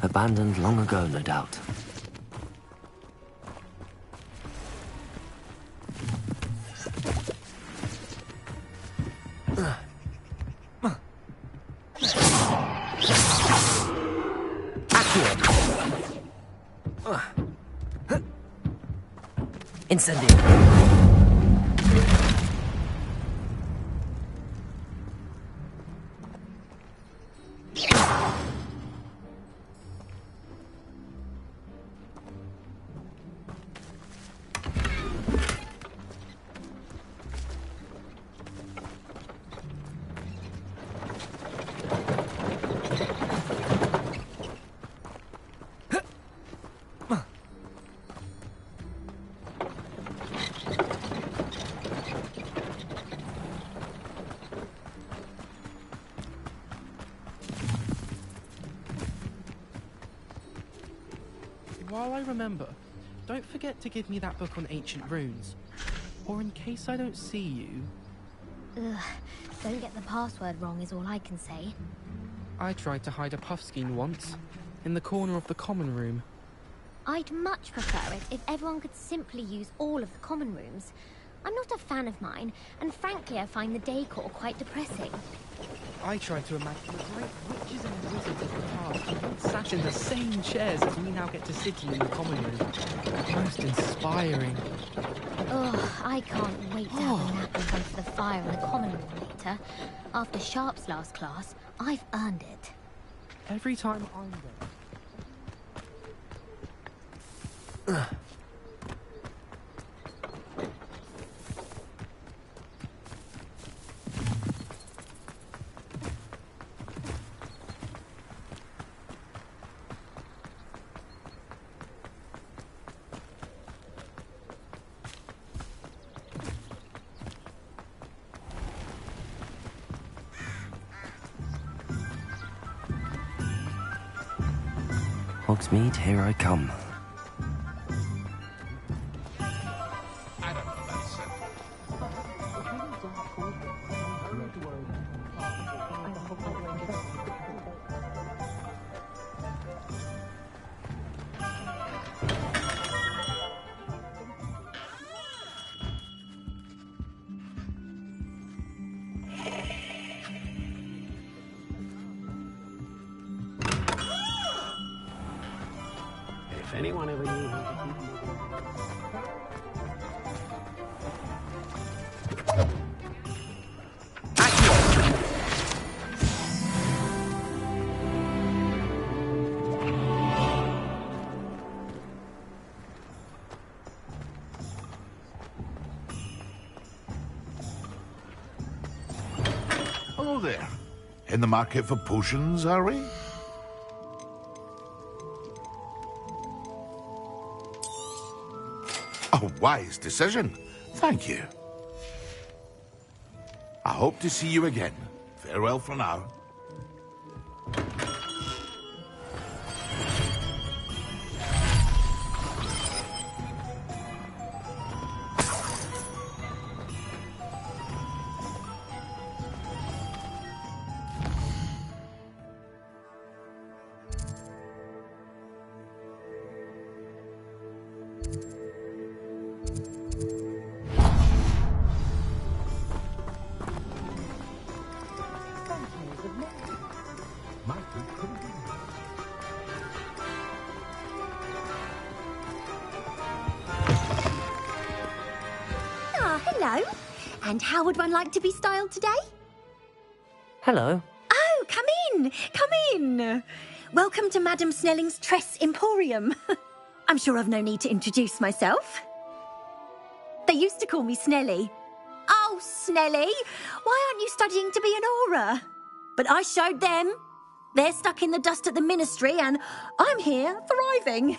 Abandoned long ago, no doubt. Incendio. While I remember, don't forget to give me that book on ancient runes. Or in case I don't see you... Ugh, don't get the password wrong is all I can say. I tried to hide a puffskein once, in the corner of the common room. I'd much prefer it if everyone could simply use all of the common rooms. I'm not a fan of mine, and frankly I find the decor quite depressing. I tried to imagine the great witches and wizards of the past who once sat in the same chairs as we now get to sit in the common room. Most inspiring. Ugh, I can't wait to have a nap in front of the fire in the common room later. After Sharp's last class, I've earned it. Every time I'm there... Hogsmeade, here I come. If anyone ever knew how to keep... Hello there. In the market for potions, are we? A wise decision. Thank you. I hope to see you again. Farewell for now. Hello. And how would one like to be styled today? Hello. Oh, come in. Come in. Welcome to Madame Snelling's Tress Emporium. I'm sure I've no need to introduce myself. They used to call me Snelly. Oh, Snelly, why aren't you studying to be an aura? But I showed them. They're stuck in the dust at the ministry and I'm here thriving.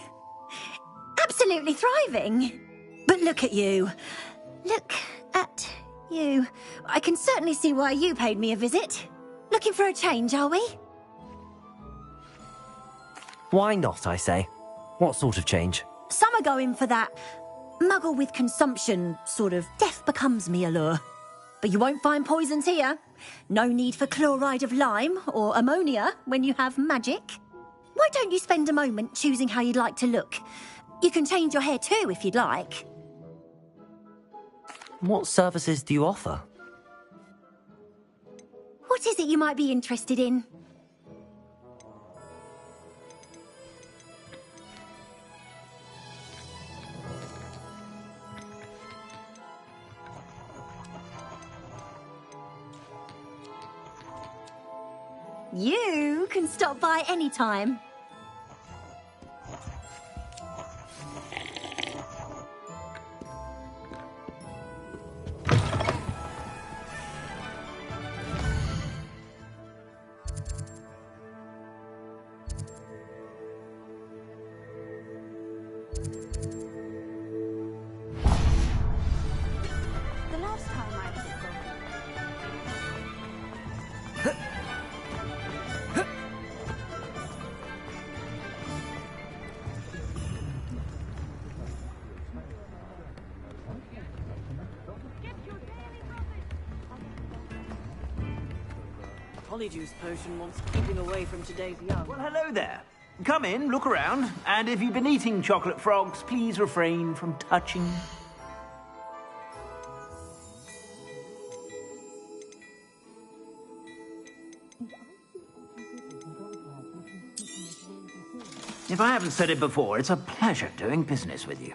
Absolutely thriving. But look at you. Look at you. I can certainly see why you paid me a visit. Looking for a change, are we? Why not, I say? What sort of change? Some are going for that muggle with consumption, sort of death becomes me allure. But you won't find poisons here. No need for chloride of lime or ammonia when you have magic. Why don't you spend a moment choosing how you'd like to look? You can change your hair too if you'd like. What services do you offer? What is it you might be interested in? You can stop by any time. The last time I was at Polyjuice potion wants keeping away from today's young. Well, hello there. Come in, look around, and if you've been eating chocolate frogs, please refrain from touching. If I haven't said it before, it's a pleasure doing business with you.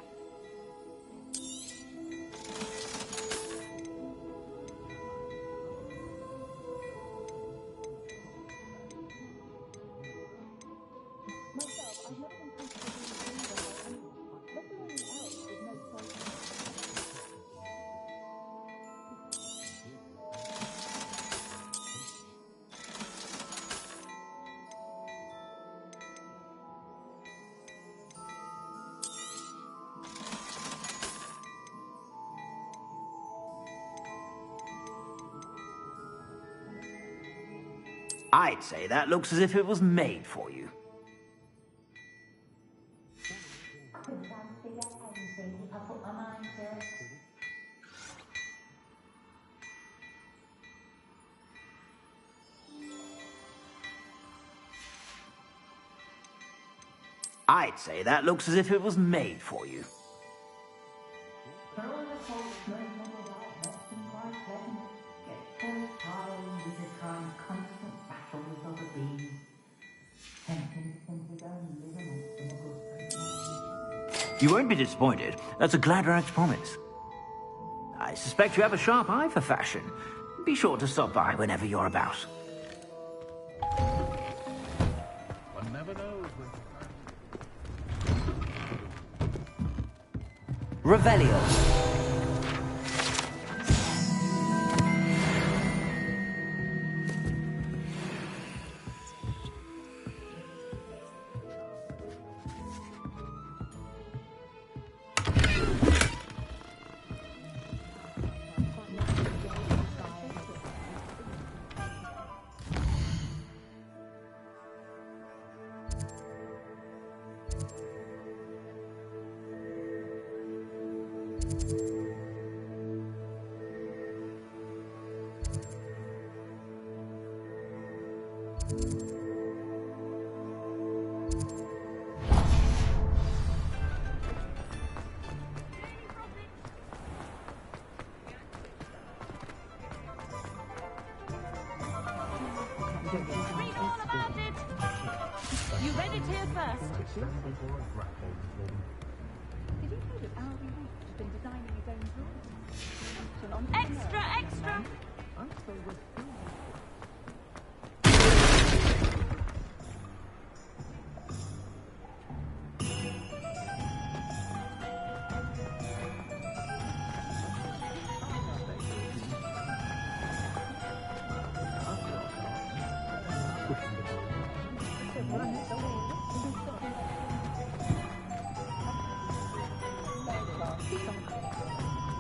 I'd say that looks as if it was made for you. I'd say that looks as if it was made for you. You won't be disappointed. That's a Gladrag's promise. I suspect you have a sharp eye for fashion. Be sure to stop by whenever you're about. One never knows when... Revelio. Read all about it! You read it here first. Did you know that Albie Reach has been designing his own drawings? Extra, extra!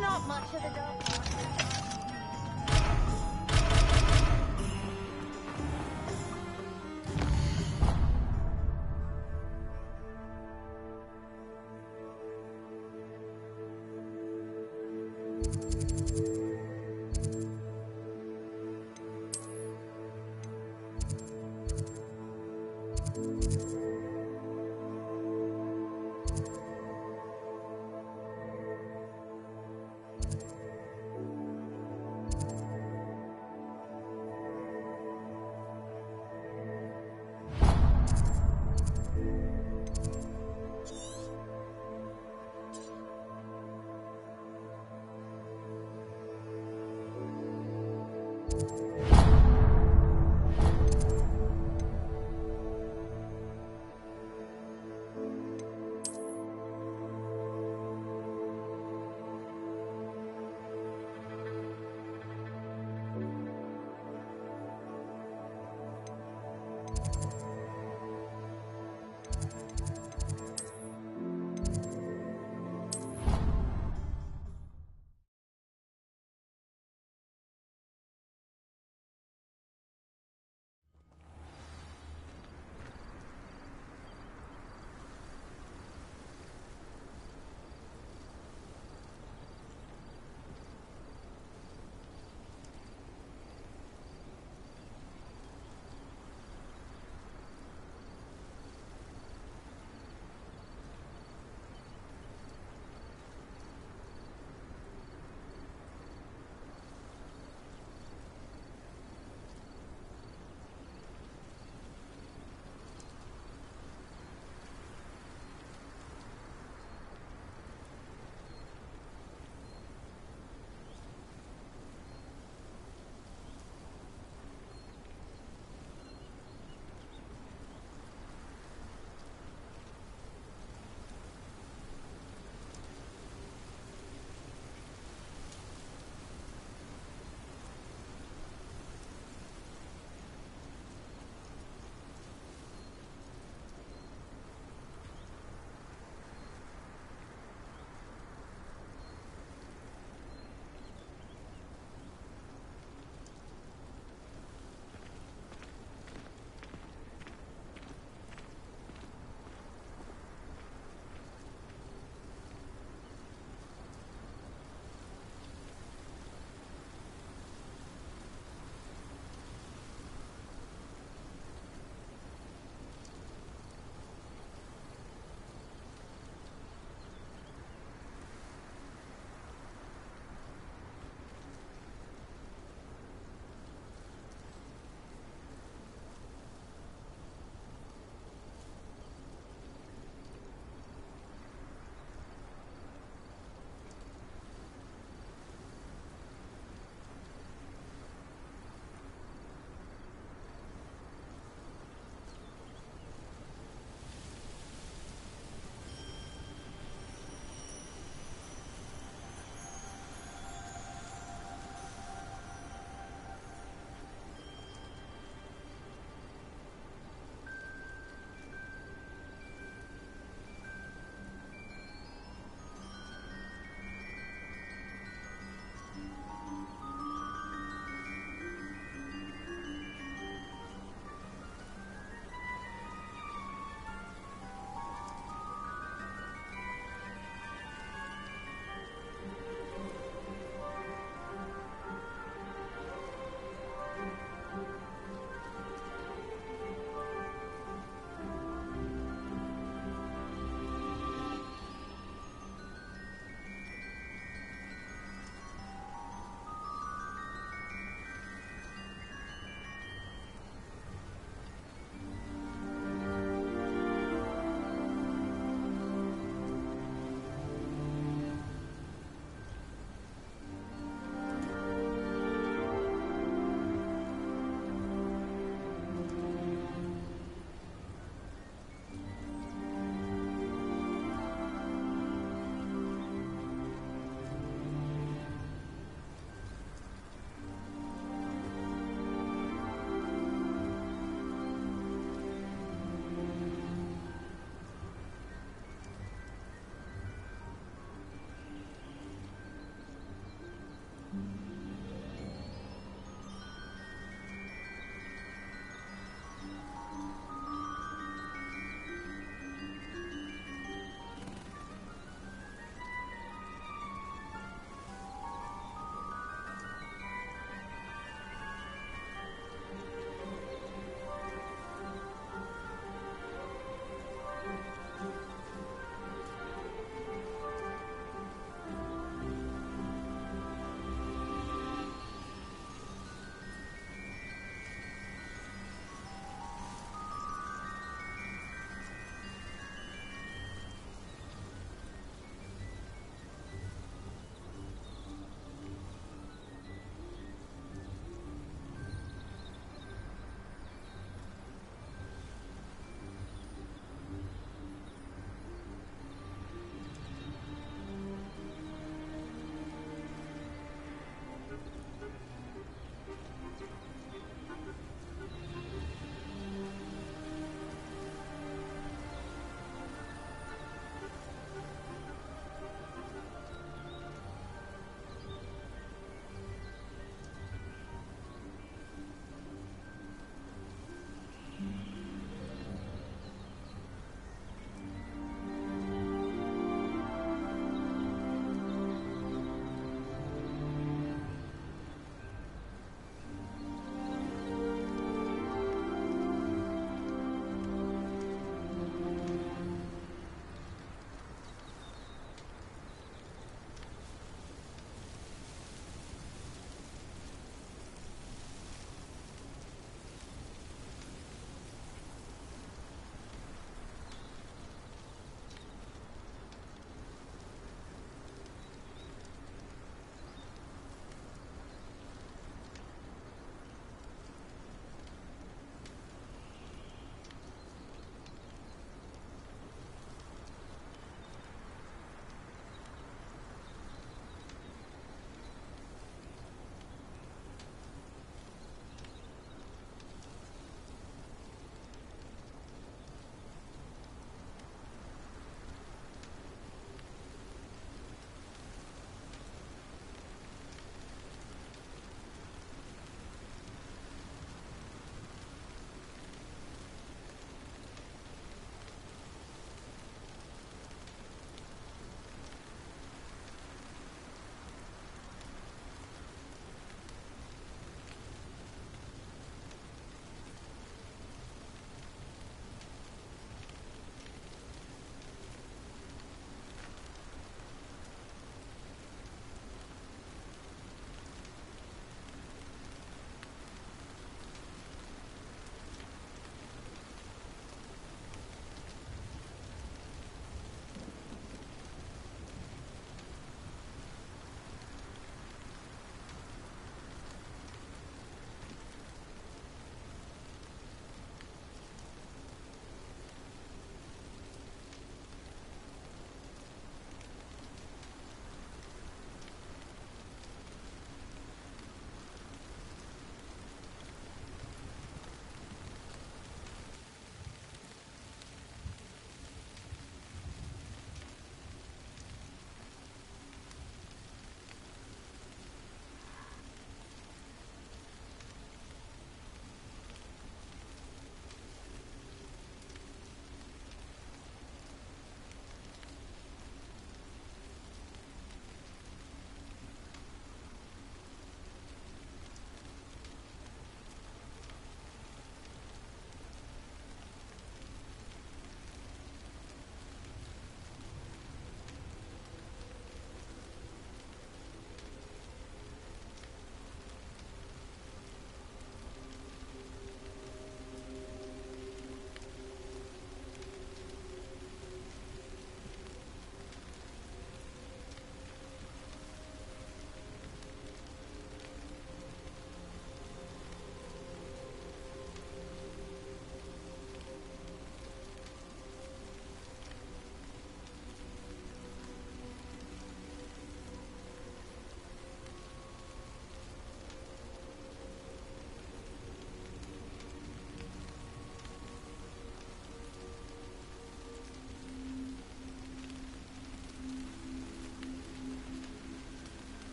Not much of a dog.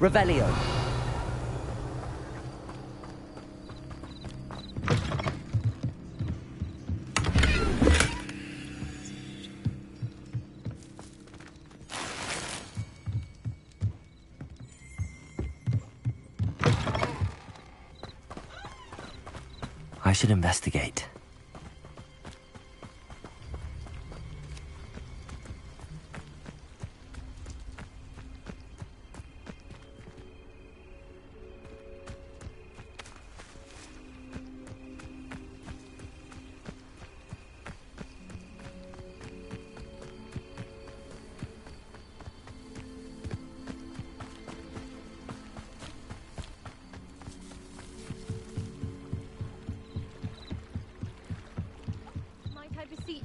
Revelio. I should investigate.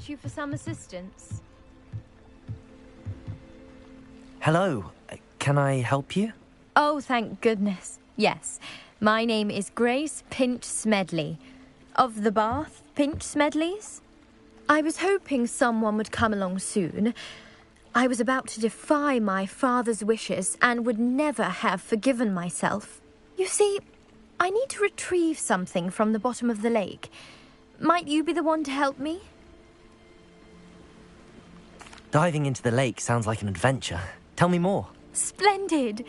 You for some assistance? Hello. Can I help you? Oh, thank goodness. Yes. My name is Grace Pinch Smedley. Of the Bath Pinch Smedleys? I was hoping someone would come along soon. I was about to defy my father's wishes and would never have forgiven myself. You see, I need to retrieve something from the bottom of the lake. Might you be the one to help me? Diving into the lake sounds like an adventure. Tell me more. Splendid.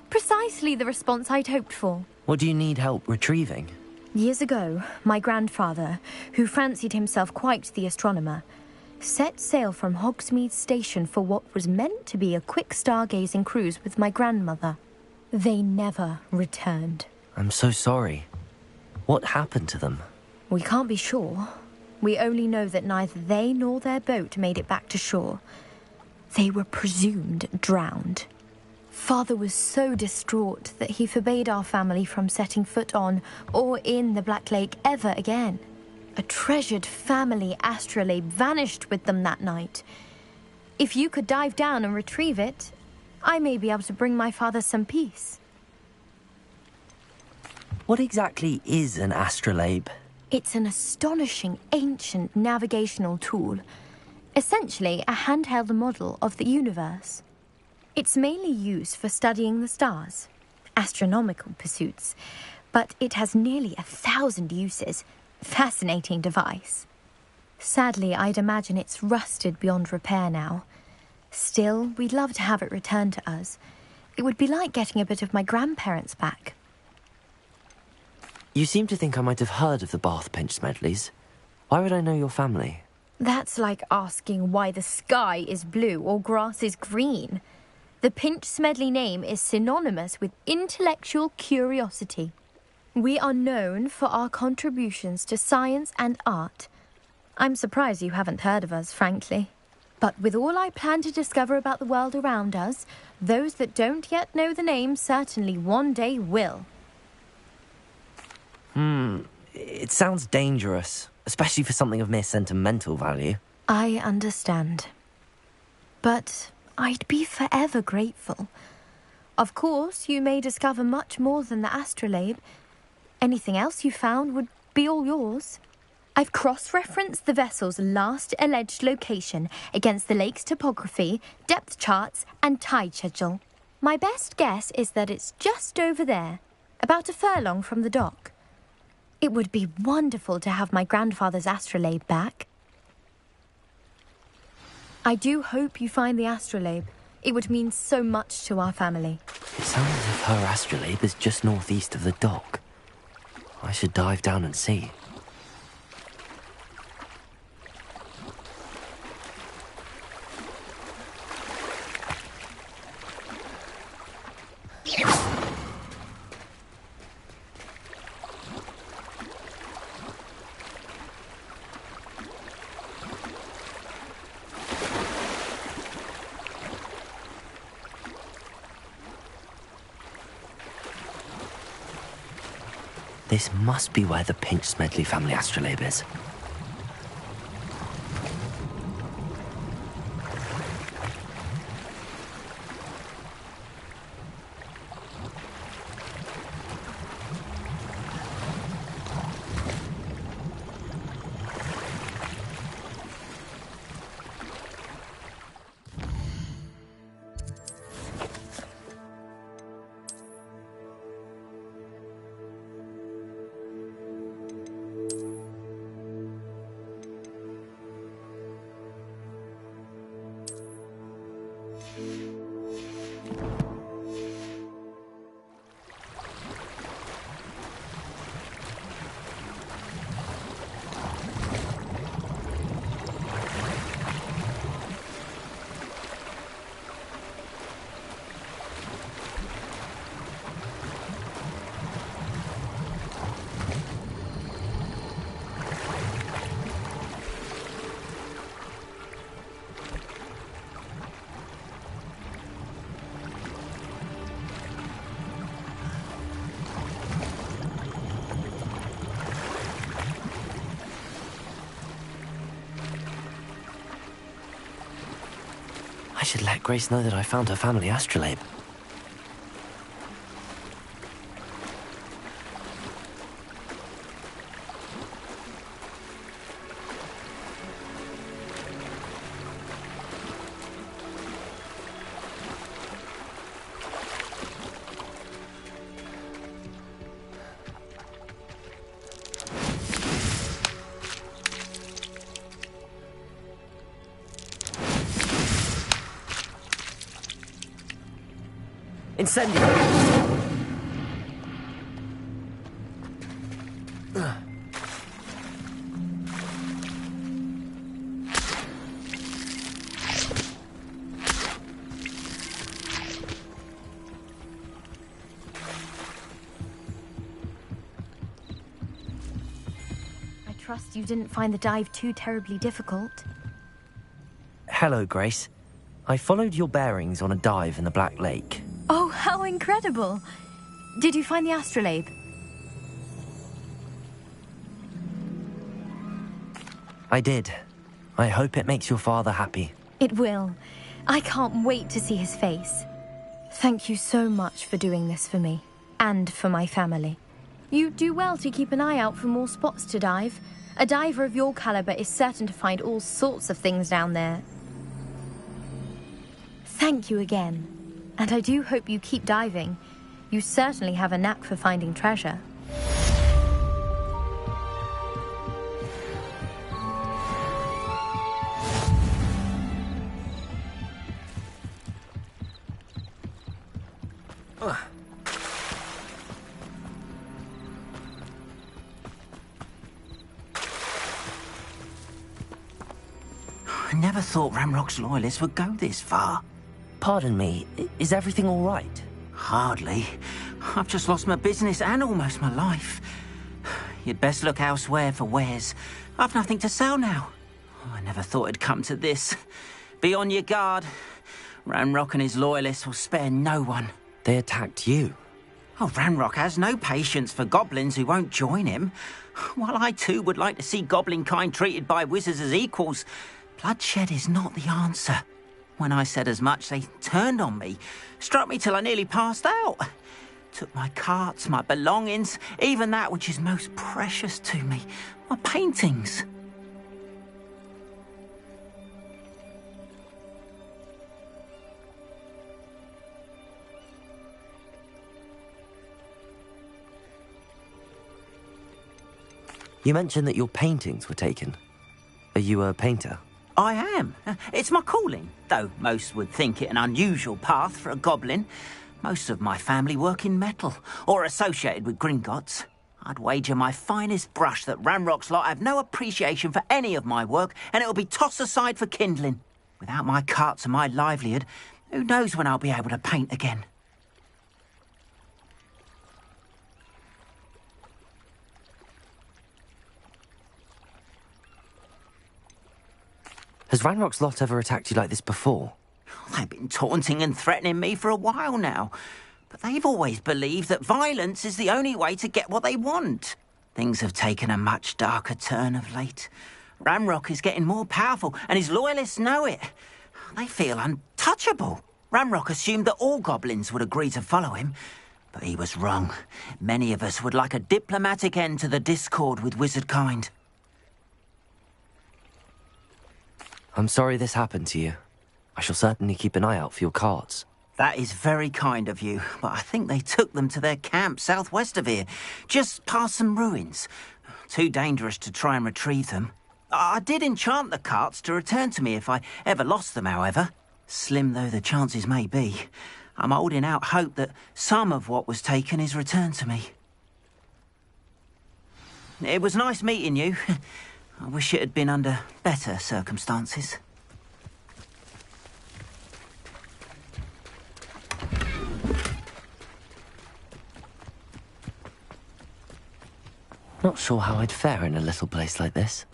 Precisely the response I'd hoped for. What do you need help retrieving? Years ago, my grandfather, who fancied himself quite the astronomer, set sail from Hogsmeade Station for what was meant to be a quick stargazing cruise with my grandmother. They never returned. I'm so sorry. What happened to them? We can't be sure. We only know that neither they nor their boat made it back to shore. They were presumed drowned. Father was so distraught that he forbade our family from setting foot on or in the Black Lake ever again. A treasured family astrolabe vanished with them that night. If you could dive down and retrieve it, I may be able to bring my father some peace. What exactly is an astrolabe? It's an astonishing ancient navigational tool, essentially a handheld model of the universe. It's mainly used for studying the stars, astronomical pursuits, but it has nearly 1,000 uses. Fascinating device. Sadly, I'd imagine it's rusted beyond repair now. Still, we'd love to have it returned to us. It would be like getting a bit of my grandparents back. You seem to think I might have heard of the Bath Pinch Smedleys. Why would I know your family? That's like asking why the sky is blue or grass is green. The Pinch Smedley name is synonymous with intellectual curiosity. We are known for our contributions to science and art. I'm surprised you haven't heard of us, frankly. But with all I plan to discover about the world around us, those that don't yet know the name certainly one day will. It sounds dangerous, especially for something of mere sentimental value. I understand. But I'd be forever grateful. Of course, you may discover much more than the astrolabe. Anything else you found would be all yours. I've cross-referenced the vessel's last alleged location against the lake's topography, depth charts, and tide schedule. My best guess is that it's just over there, about a furlong from the dock. It would be wonderful to have my grandfather's astrolabe back. I do hope you find the astrolabe. It would mean so much to our family. It sounds as if her astrolabe is just northeast of the dock. I should dive down and see. This must be where the Pinch Smedley family astrolabe is. should let Grace know that I found her family astrolabe. Incendio! I trust you didn't find the dive too terribly difficult. Hello, Grace. I followed your bearings on a dive in the Black Lake. Oh, how incredible! Did you find the astrolabe? I did. I hope it makes your father happy. It will. I can't wait to see his face. Thank you so much for doing this for me. And for my family. You do well to keep an eye out for more spots to dive. A diver of your caliber is certain to find all sorts of things down there. Thank you again. And I do hope you keep diving. You certainly have a knack for finding treasure. I never thought Ramrock's loyalists would go this far. Pardon me, is everything all right? Hardly. I've just lost my business and almost my life. You'd best look elsewhere for wares. I've nothing to sell now. I never thought it'd come to this. Be on your guard. Ramrock and his loyalists will spare no one. They attacked you. Oh, Ramrock has no patience for goblins who won't join him. While I too would like to see goblin kind treated by wizards as equals, bloodshed is not the answer. When I said as much, they turned on me, struck me till I nearly passed out. Took my carts, my belongings, even that which is most precious to me, my paintings. You mentioned that your paintings were taken. Are you a painter? I am. It's my calling, though most would think it an unusual path for a goblin. Most of my family work in metal, or associated with Gringotts. I'd wager my finest brush that Ramrock's lot have no appreciation for any of my work, and it'll be tossed aside for kindling. Without my carts and my livelihood, who knows when I'll be able to paint again? Has Ranrock's lot ever attacked you like this before? They've been taunting and threatening me for a while now. But they've always believed that violence is the only way to get what they want. Things have taken a much darker turn of late. Ramrock is getting more powerful, and his loyalists know it. They feel untouchable. Ramrock assumed that all goblins would agree to follow him, but he was wrong. Many of us would like a diplomatic end to the discord with wizard kind. I'm sorry this happened to you. I shall certainly keep an eye out for your carts. That is very kind of you, but I think they took them to their camp southwest of here, just past some ruins. Too dangerous to try and retrieve them. I did enchant the carts to return to me if I ever lost them, however. Slim though the chances may be, I'm holding out hope that some of what was taken is returned to me. It was nice meeting you. I wish it had been under better circumstances. Not sure how I'd fare in a little place like this.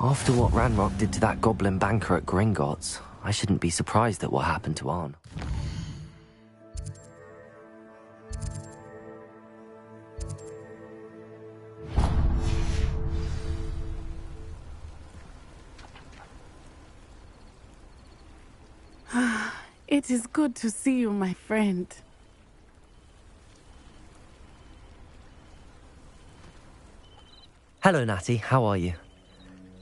After what Ranrock did to that goblin banker at Gringotts, I shouldn't be surprised at what happened to Arn. It is good to see you, my friend. Hello, Natty. How are you?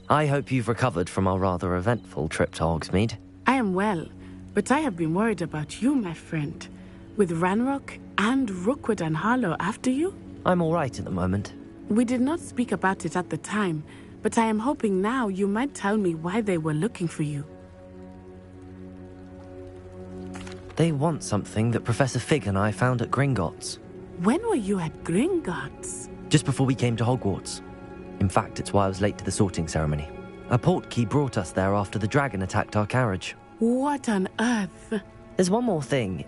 I hope you've recovered from our rather eventful trip to Hogsmeade. I am well, but I have been worried about you, my friend. With Ranrock and Rookwood and Harlow after you? I'm all right at the moment. We did not speak about it at the time, but I am hoping now you might tell me why they were looking for you. They want something that Professor Fig and I found at Gringotts. When were you at Gringotts? Just before we came to Hogwarts. In fact, it's why I was late to the sorting ceremony. A portkey brought us there after the dragon attacked our carriage. What on earth? There's one more thing.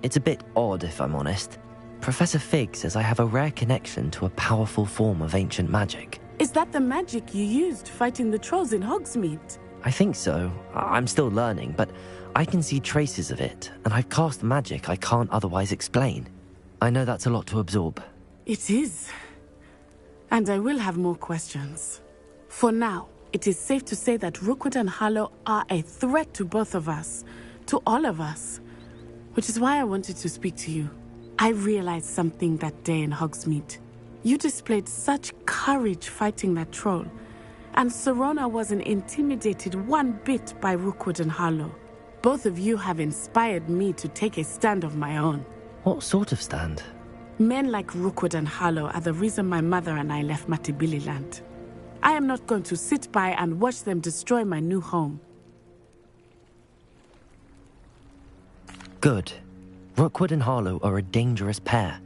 It's a bit odd, if I'm honest. Professor Fig says I have a rare connection to a powerful form of ancient magic. Is that the magic you used fighting the trolls in Hogsmeade? I think so. I'm still learning, but I can see traces of it, and I've cast magic I can't otherwise explain. I know that's a lot to absorb. It is. And I will have more questions. For now, it is safe to say that Rookwood and Harlow are a threat to both of us, to all of us. Which is why I wanted to speak to you. I realized something that day in Hogsmeade. You displayed such courage fighting that troll, and Serona wasn't intimidated one bit by Rookwood and Harlow. Both of you have inspired me to take a stand of my own. What sort of stand? Men like Rookwood and Harlow are the reason my mother and I left Matibili land. I am not going to sit by and watch them destroy my new home. Good. Rookwood and Harlow are a dangerous pair.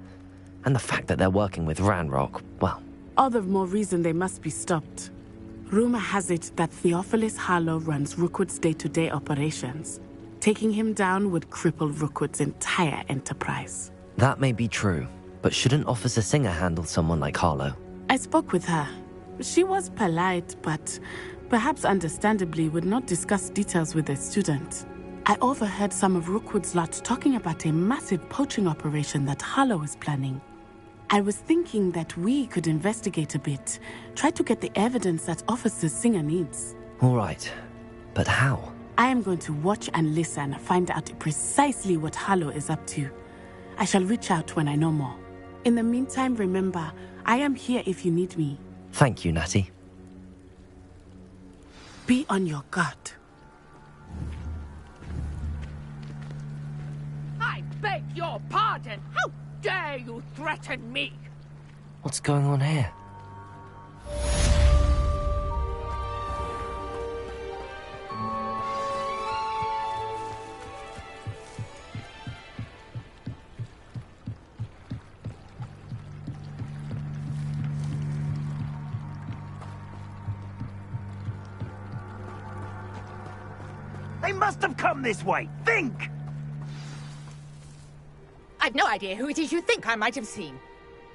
And the fact that they're working with Ranrock, well... All the more reason they must be stopped. Rumor has it that Theophilus Harlow runs Rookwood's day-to-day operations. Taking him down would cripple Rookwood's entire enterprise. That may be true, but shouldn't Officer Singer handle someone like Harlow? I spoke with her. She was polite, but perhaps understandably would not discuss details with a student. I overheard some of Rookwood's lot talking about a massive poaching operation that Harlow is planning. I was thinking that we could investigate a bit, try to get the evidence that Officer Singer needs. All right, but how? I am going to watch and listen, find out precisely what Harlow is up to. I shall reach out when I know more. In the meantime, remember, I am here if you need me. Thank you, Natty. Be on your guard. I beg your pardon! How dare you threaten me? What's going on here? They must have come this way. Think! I've no idea who it is you think I might have seen.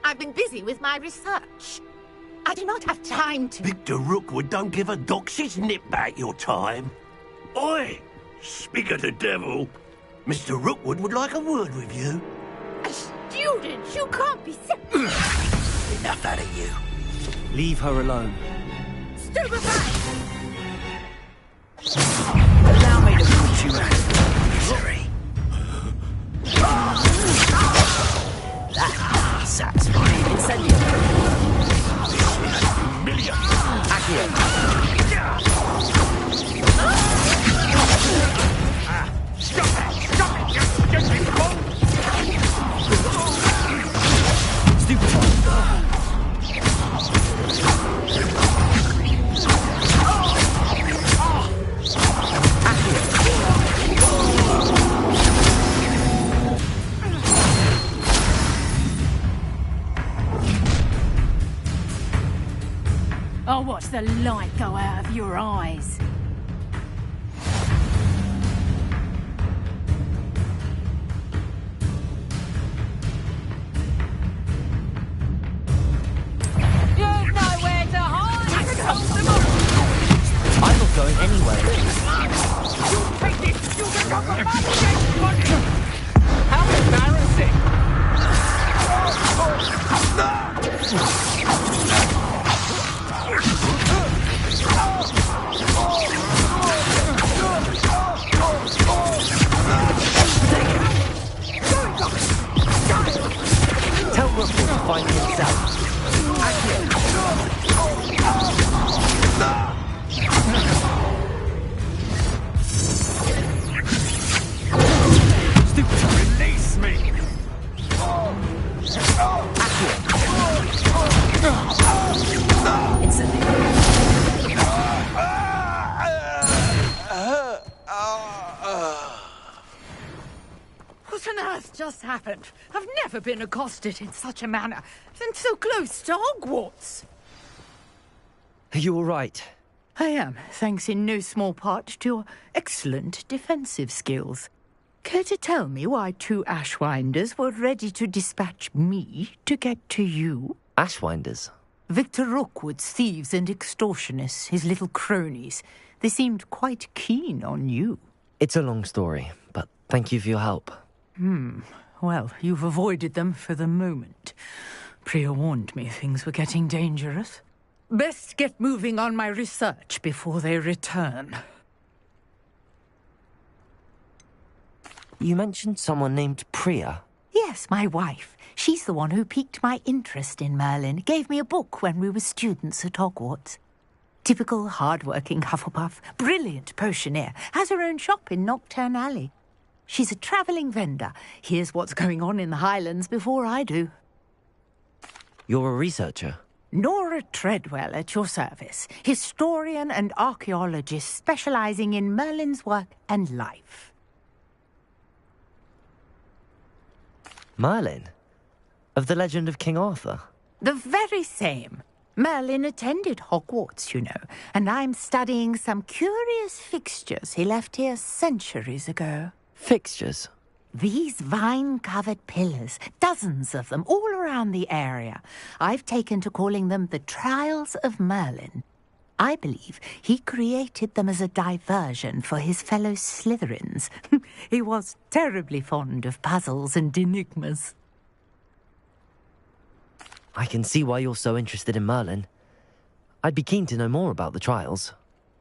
I've been busy with my research. I do not have time to... Victor Rookwood don't give a doxy's nip back your time. Oi! Speak of the devil. Mr. Rookwood would like a word with you. A student? You can't be so... Enough out of you. Leave her alone. Stupefy! Allow me to put you out. Sorry. That satisfying. Incendio. Million. Accio. Stop that! Stop it! Just stupid. I'll watch the light go out of your eyes. You've nowhere to hide! I'm not going anywhere. You take this! You can come from my dead! How embarrassing! What on earth just happened? I've never been accosted in such a manner, and so close to Hogwarts. Are you all right? I am, thanks in no small part to your excellent defensive skills. Care to tell me why 2 Ashwinders were ready to dispatch me to get to you? Ashwinders? Victor Rookwood's thieves and extortionists, his little cronies. They seemed quite keen on you. It's a long story, but thank you for your help. Well, you've avoided them for the moment. Priya warned me things were getting dangerous. Best get moving on my research before they return. You mentioned someone named Priya. Yes, my wife. She's the one who piqued my interest in Merlin. Gave me a book when we were students at Hogwarts. Typical hard-working Hufflepuff, brilliant potioneer, has her own shop in Knockturn Alley. She's a travelling vendor. Hears what's going on in the Highlands before I do. You're a researcher? Nora Treadwell at your service, historian and archaeologist specialising in Merlin's work and life. Merlin? Of the legend of King Arthur? The very same. Merlin attended Hogwarts, you know, and I'm studying some curious fixtures he left here centuries ago. Fixtures? These vine-covered pillars, dozens of them, all around the area. I've taken to calling them the Trials of Merlin. I believe he created them as a diversion for his fellow Slytherins. He was terribly fond of puzzles and enigmas. I can see why you're so interested in Merlin. I'd be keen to know more about the trials.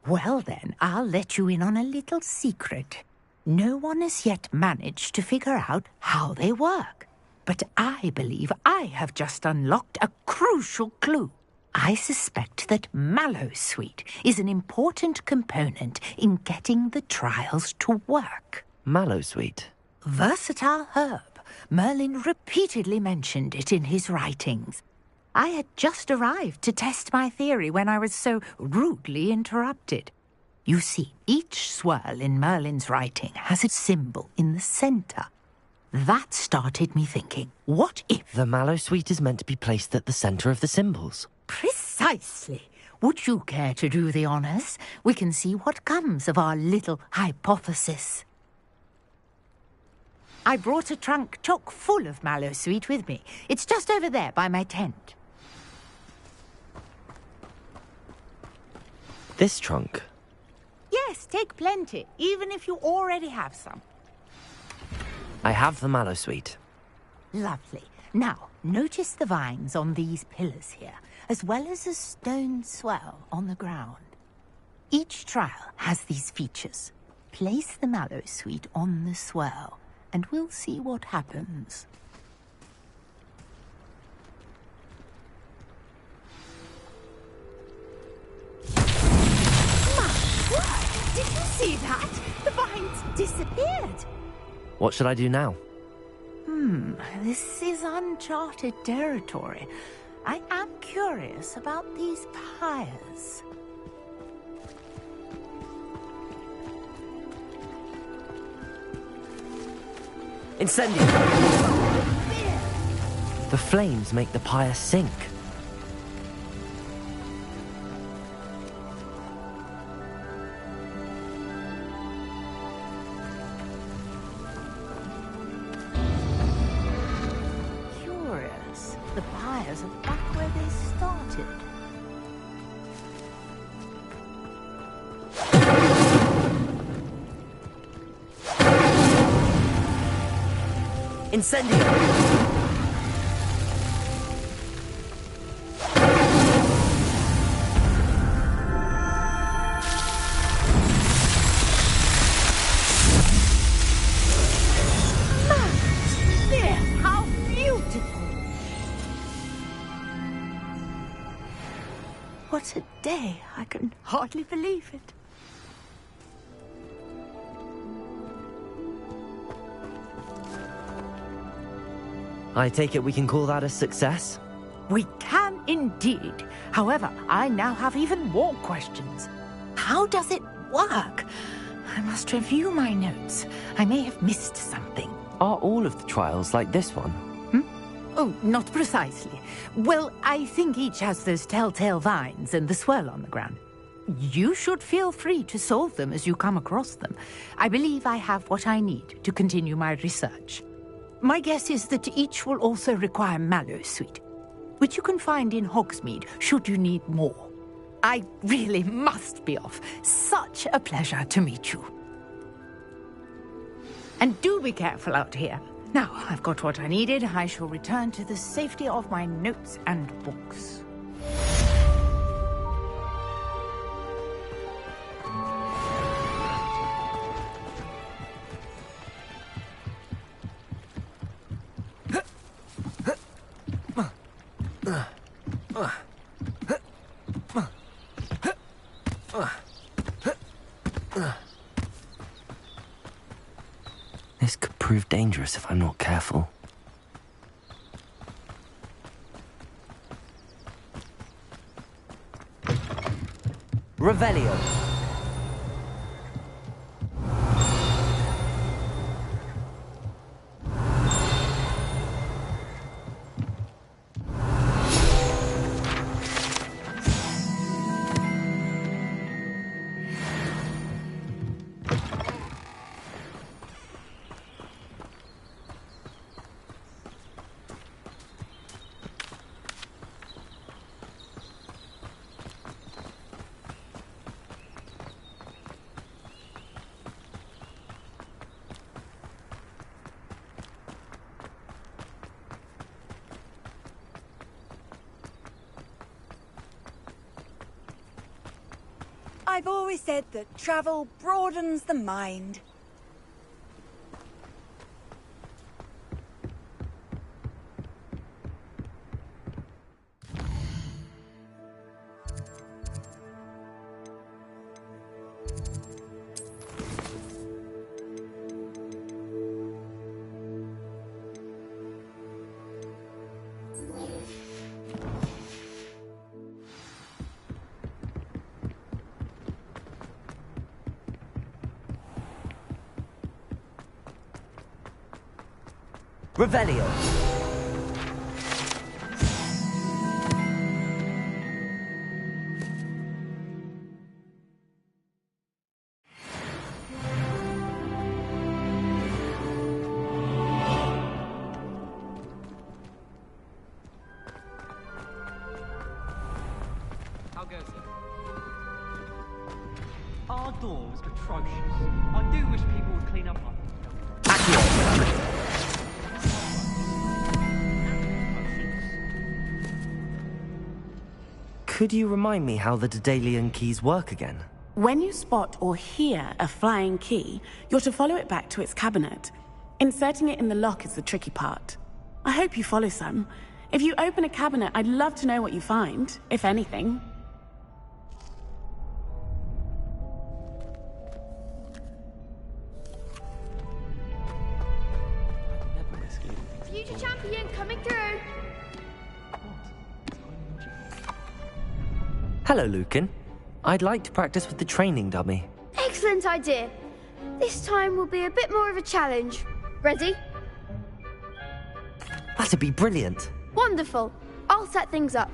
Well then, I'll let you in on a little secret. No one has yet managed to figure out how they work. But I believe I have just unlocked a crucial clue. I suspect that Mallowsweet is an important component in getting the trials to work. Mallowsweet? Versatile herb. Merlin repeatedly mentioned it in his writings. I had just arrived to test my theory when I was so rudely interrupted. You see, each swirl in Merlin's writing has a symbol in the centre. That started me thinking, what if... The Mallowsweet is meant to be placed at the centre of the symbols. Precisely. Would you care to do the honours? We can see what comes of our little hypothesis. I brought a trunk chock full of Mallowsweet with me. It's just over there by my tent. This trunk? Yes, take plenty, even if you already have some. I have the Mallowsweet. Lovely. Now, notice the vines on these pillars here, as well as a stone swell on the ground. Each trial has these features. Place the Mallowsweet on the swell, and we'll see what happens. Did you see that? The vines disappeared. What should I do now? This is uncharted territory. I am curious about these pyres. Incendio! The flames make the pyre sink. Curious. The pyres are back where they started. Incendio! What a day. I can hardly believe it. I take it we can call that a success? We can indeed. However, I now have even more questions. How does it work? I must review my notes. I may have missed something. Are all of the trials like this one? Oh, not precisely. Well, I think each has those telltale vines and the swirl on the ground. You should feel free to solve them as you come across them. I believe I have what I need to continue my research. My guess is that each will also require mallow sweet, which you can find in Hogsmeade should you need more. I really must be off. Such a pleasure to meet you. And do be careful out here. Now, I've got what I needed. I shall return to the safety of my notes and books. This could prove dangerous if I'm not careful. Revelio. I've always said that travel broadens the mind. Revelio. How goes it? Our door's atrocious. I do wish people would clean up after them. Could you remind me how the Daedalian keys work again? When you spot or hear a flying key, you're to follow it back to its cabinet. Inserting it in the lock is the tricky part. I hope you follow some. If you open a cabinet, I'd love to know what you find, if anything. Future champion coming through! Hello, Lucan. I'd like to practice with the training dummy. Excellent idea. This time will be a bit more of a challenge. Ready? That'd be brilliant. Wonderful. I'll set things up.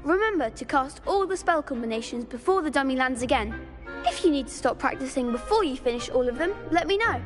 Remember to cast all the spell combinations before the dummy lands again. If you need to stop practicing before you finish all of them, let me know.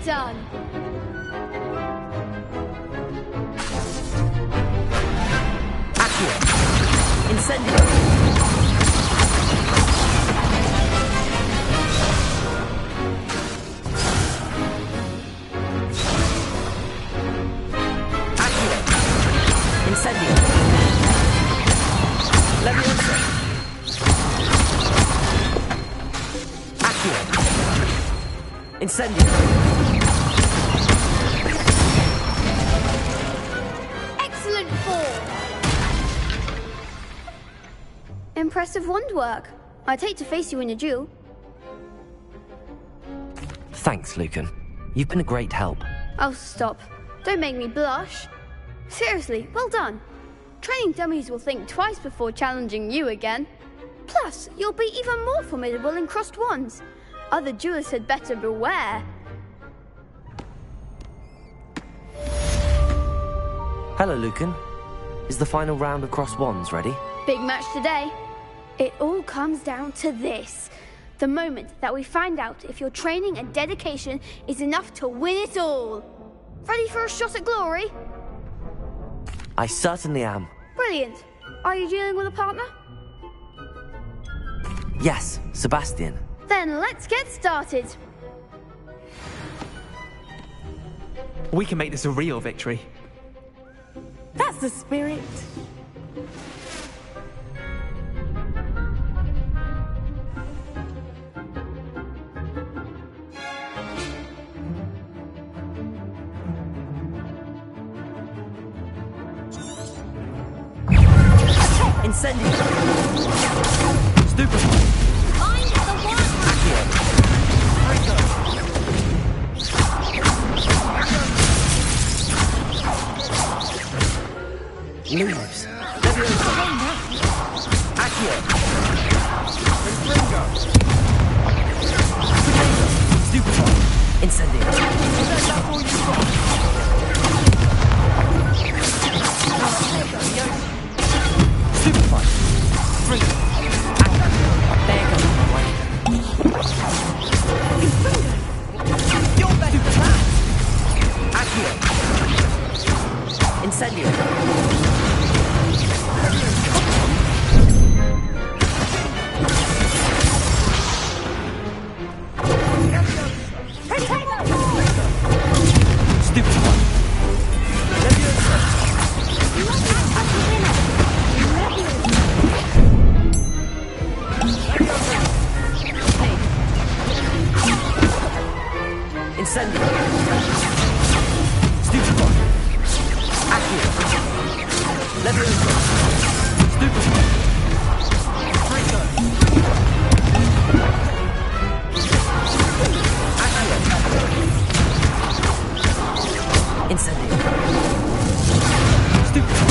done. Accurate. Incendio. Accurate. Incendio. Leviosa. Accurate. Incendio. Excellent form. Impressive wand work. I'd hate to face you in a duel. Thanks, Lucan. You've been a great help. Oh, stop. Don't make me blush. Seriously, well done. Training dummies will think twice before challenging you again. Plus, you'll be even more formidable in crossed wands. Other duelists had better beware. Hello, Lucan. Is the final round of crossed wands ready? Big match today. It all comes down to this. The moment that we find out if your training and dedication is enough to win it all. Ready for a shot at glory? I certainly am. Brilliant. Are you dealing with a partner? Yes, Sebastian. Then let's get started. We can make this a real victory. That's the spirit. Incendio. Stupid. Find the one! Accurate. Lumos. Leviosa. Accurate. Stupid. Incendio. Stupefy. Free. There you go. You're better than that. Accurate. Incendio. Stupefy. Leviosa. Incendio. Stupefy. Accurate. Leviosa. Stupefy. Accurate. Incendio. Stupefy.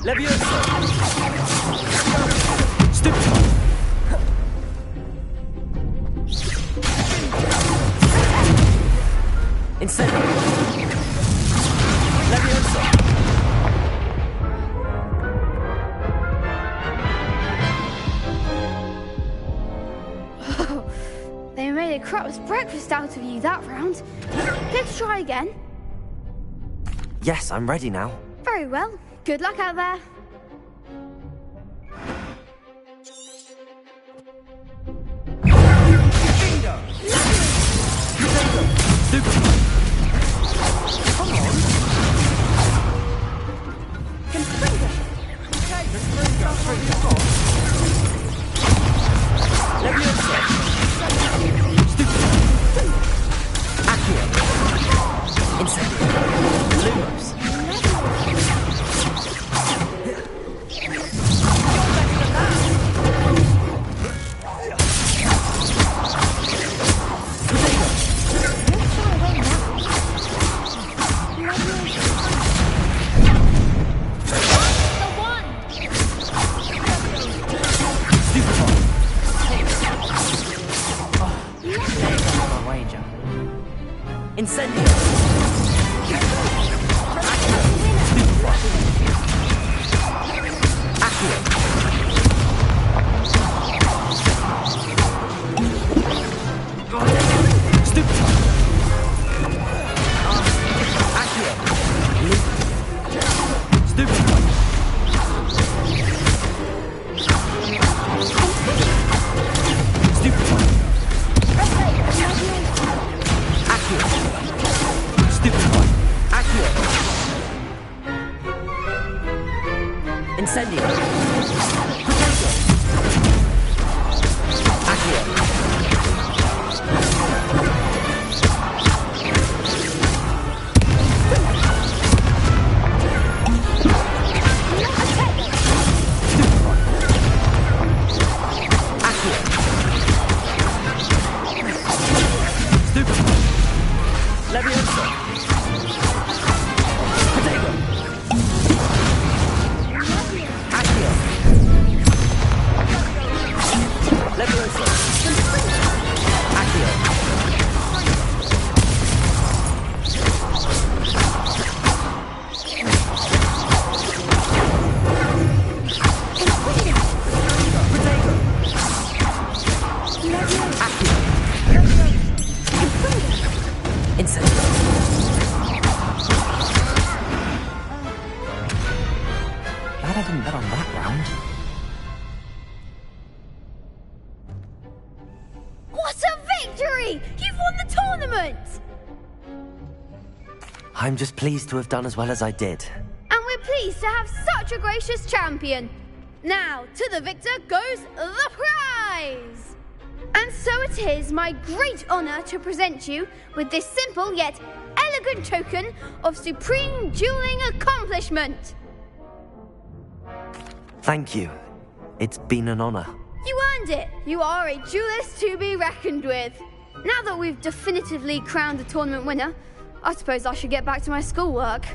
Leviosa. Stupefy. Incendio. Leviosa. They made a crap's breakfast out of you that round. Let's try again. Yes, I'm ready now. Very well. Good luck out there. Incendio. Potato. Accio. Glad I didn't bet on that round. What a victory! You've won the tournament! I'm just pleased to have done as well as I did. And we're pleased to have such a gracious champion. Now, to the victor goes the prize! And so it is my great honour to present you with this simple yet elegant token of supreme dueling accomplishment. Thank you. It's been an honor. You earned it. You are a duelist to be reckoned with. Now that we've definitively crowned the tournament winner, I suppose I should get back to my schoolwork.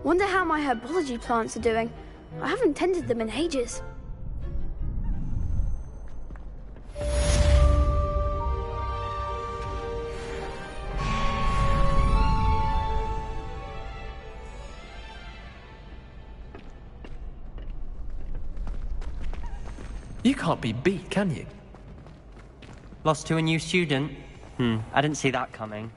Wonder how my herbology plants are doing. I haven't tended them in ages. You can't be beat, can you? Lost to a new student? I didn't see that coming.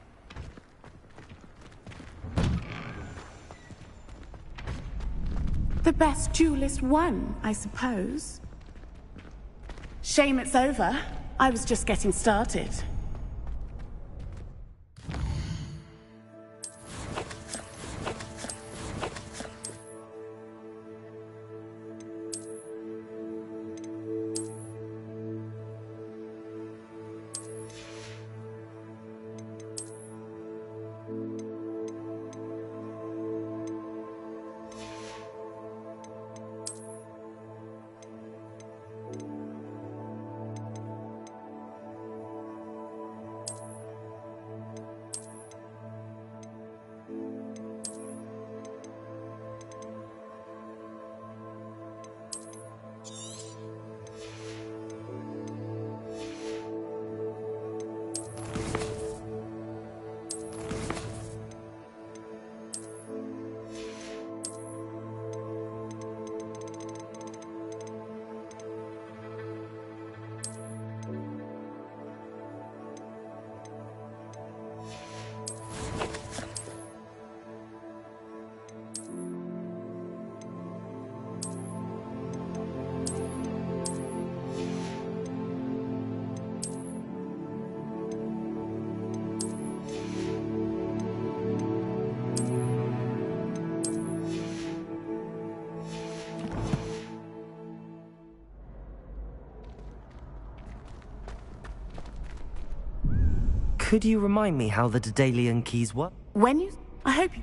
The best duelist won, I suppose. Shame it's over. I was just getting started. Could you remind me how the Daedalian keys work? I hope you...